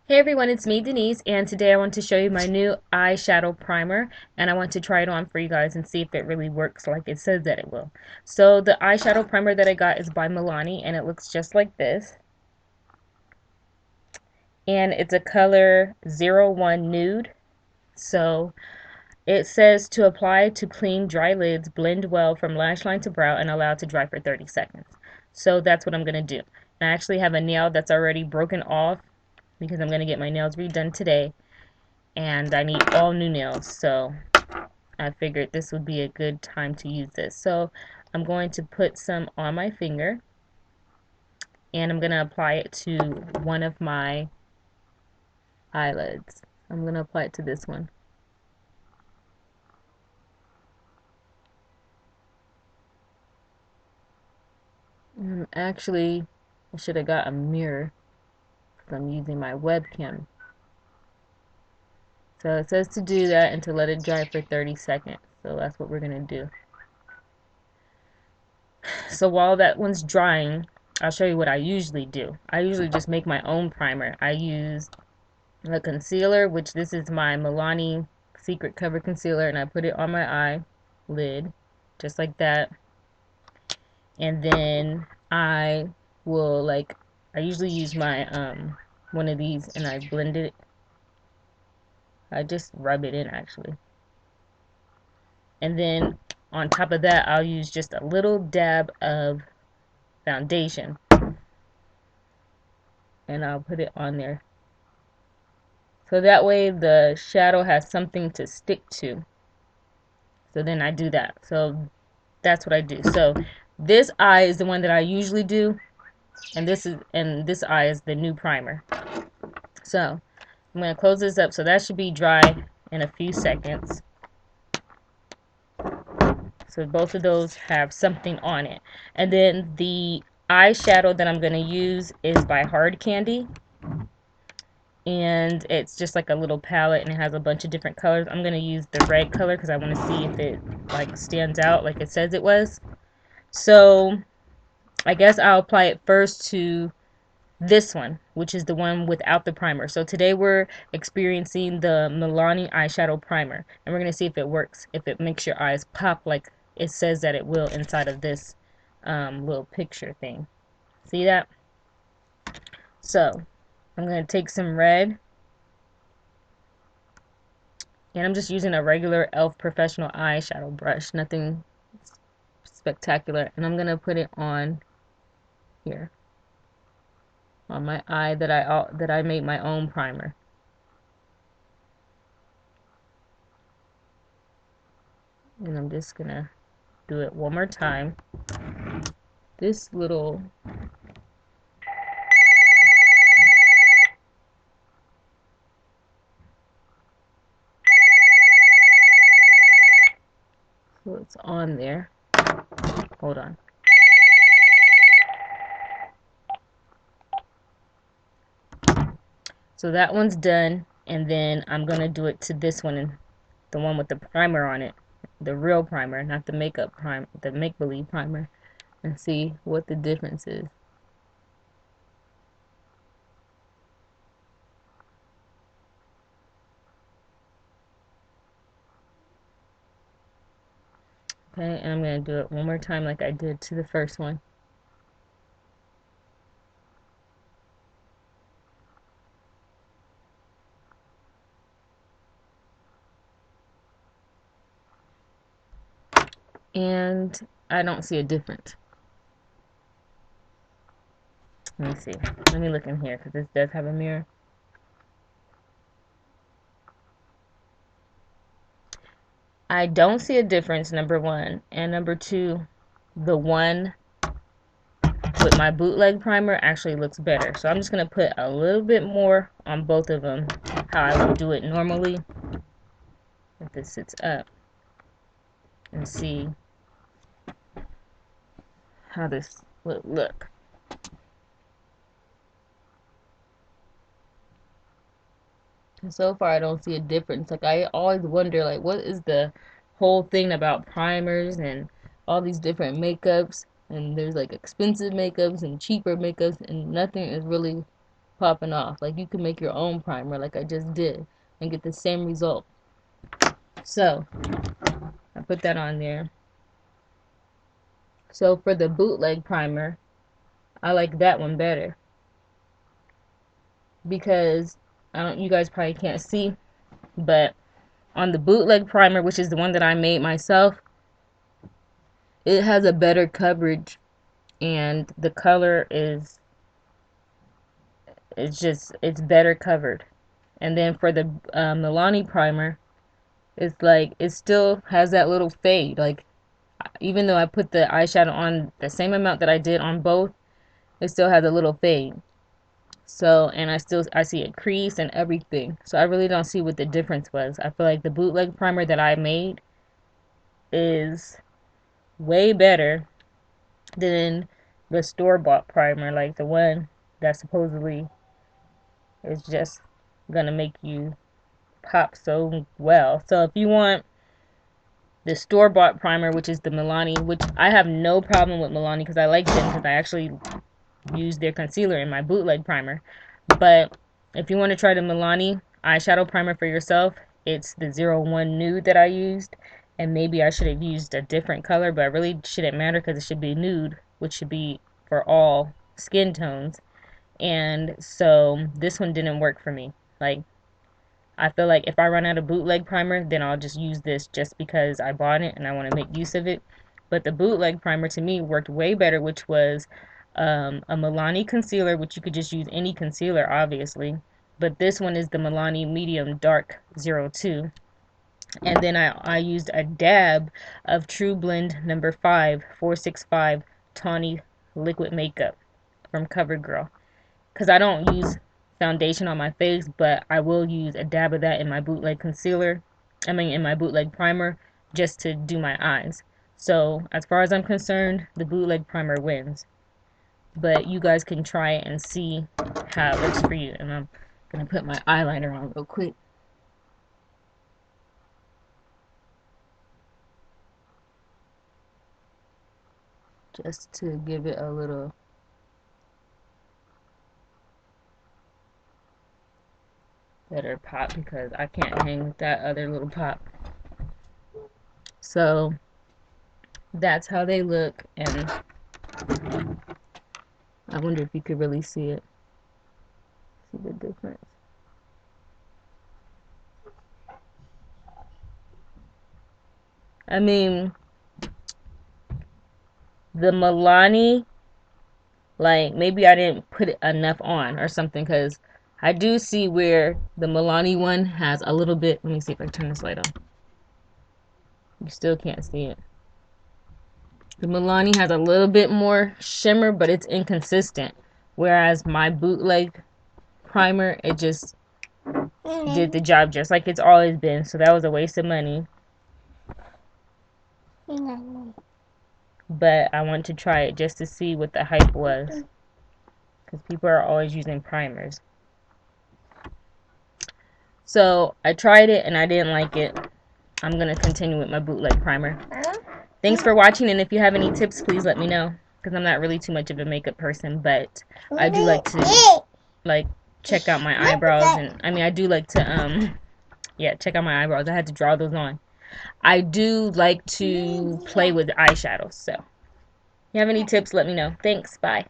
Hey everyone, it's me, Denise, and today I want to show you my new eyeshadow primer, and I want to try it on for you guys and see if it really works like it says that it will. So the eyeshadow primer that I got is by Milani, and it looks just like this. And it's a color 01 Nude. So it says to apply to clean, dry lids, blend well from lash line to brow, and allow to dry for 30 seconds. So that's what I'm going to do. And I actually have a nail that's already broken off because I'm going to get my nails redone today. And I need all new nails, so I figured this would be a good time to use this. So I'm going to put some on my finger, and I'm going to apply it to one of my eyelids. I'm going to apply it to this one. Actually, I should have got a mirror because I'm using my webcam. So it says to do that and to let it dry for 30 seconds. So that's what we're going to do. So while that one's drying, I'll show you what I usually do. I usually just make my own primer. I use a concealer, which this is my Milani Secret Cover Concealer, and I put it on my eyelid, just like that. And then I will I usually use my one of these, and I blend it. I just rub it in actually. And then on top of that, I'll use just a little dab of foundation, and I'll put it on there. So that way the shadow has something to stick to. So then I do that. So that's what I do. So this eye is the one that I usually do, and this eye is the new primer. So I'm going to close this up. So that should be dry in a few seconds. So both of those have something on it. And then the eyeshadow that I'm going to use is by HardCandy. And it's just like a little palette, and it has a bunch of different colors. I'm going to use the red color because I want to see if it stands out like it says it was. So I guess I'll apply it first to this one, which is the one without the primer. So today we're experiencing the Milani Eyeshadow Primer, and we're going to see if it works, if it makes your eyes pop like it says that it will inside of this little picture thing. See that? So I'm going to take some red, and I'm just using a regular e.l.f. professional eyeshadow brush, nothing spectacular, and I'm going to put it on here on my eye that I made my own primer. And I'm just going to do it one more time. This little so it's on there. Hold on. So that one's done, and then I'm going to do it to this one, and the one with the primer on it, the real primer, not the makeup primer, the make-believe primer, and see what the difference is. Okay, and I'm going to do it one more time like I did to the first one. And I don't see a difference. Let me see. Let me look in here because this does have a mirror. I don't see a difference, number one. And number two, the one with my Bootleg primer actually looks better. So I'm just going to put a little bit more on both of them, how I would do it normally if this sits up, and see how this would look. And so far I don't see a difference. Like, I always wonder, like, what is the whole thing about primers and all these different makeups, and there's like expensive makeups and cheaper makeups, and nothing is really popping off. Like, you can make your own primer like I just did and get the same result. So I put that on there. So for the Bootleg primer, I like that one better because you guys probably can't see, but on the Bootleg primer, which is the one that I made myself, it has a better coverage and the color is it's better covered. And then for the Milani primer, it's like it still has that little fade. Like, even though I put the eyeshadow on the same amount that I did on both, it still has a little fade. So, and I see a crease and everything. So I really don't see what the difference was. I feel like the Bootleg primer that I made is way better than the store-bought primer, like the one that supposedly is just gonna make you pop so well. So if you want the store-bought primer, which is the Milani, which I have no problem with Milani because I like them because I actually use their concealer in my Bootleg primer. But if you want to try the Milani eyeshadow primer for yourself, it's the 01 Nude that I used. And maybe I should have used a different color, but it really shouldn't matter because it should be nude, which should be for all skin tones. And so this one didn't work for me. Like, I feel like if I run out of Bootleg primer, then I'll just use this just because I bought it and I want to make use of it. But the Bootleg primer to me worked way better, which was a Milani concealer, which you could just use any concealer, obviously. But this one is the Milani Medium Dark 02. And then I used a dab of Trublend number 5 465 Tawny liquid makeup from CoverGirl, because I don't use foundation on my face, but I will use a dab of that in my Bootleg concealer, in my Bootleg primer, just to do my eyes. So as far as I'm concerned, the Bootleg primer wins. But you guys can try it and see how it looks for you. And I'm going to put my eyeliner on real quick. Just to give it a little better pop, because I can't hang with that other little pop. So that's how they look, and I wonder if you could really see it. See the difference? I mean, the Milani, like, maybe I didn't put enough on or something, because I do see where the Milani one has a little bit. Let me see if I turn this light on. You still can't see it. The Milani has a little bit more shimmer, but it's inconsistent. Whereas my Bootleg primer, it just did the job just like it's always been. So that was a waste of money. But I want to try it just to see what the hype was, because people are always using primers. So I tried it and I didn't like it. I'm going to continue with my Bootleg primer. Thanks for watching, and if you have any tips, please let me know, because I'm not really too much of a makeup person, but I do like to check out my eyebrows, and I do like to check out my eyebrows. I had to draw those on. I do like to play with eyeshadows, so if you have any tips, let me know. Thanks. Bye.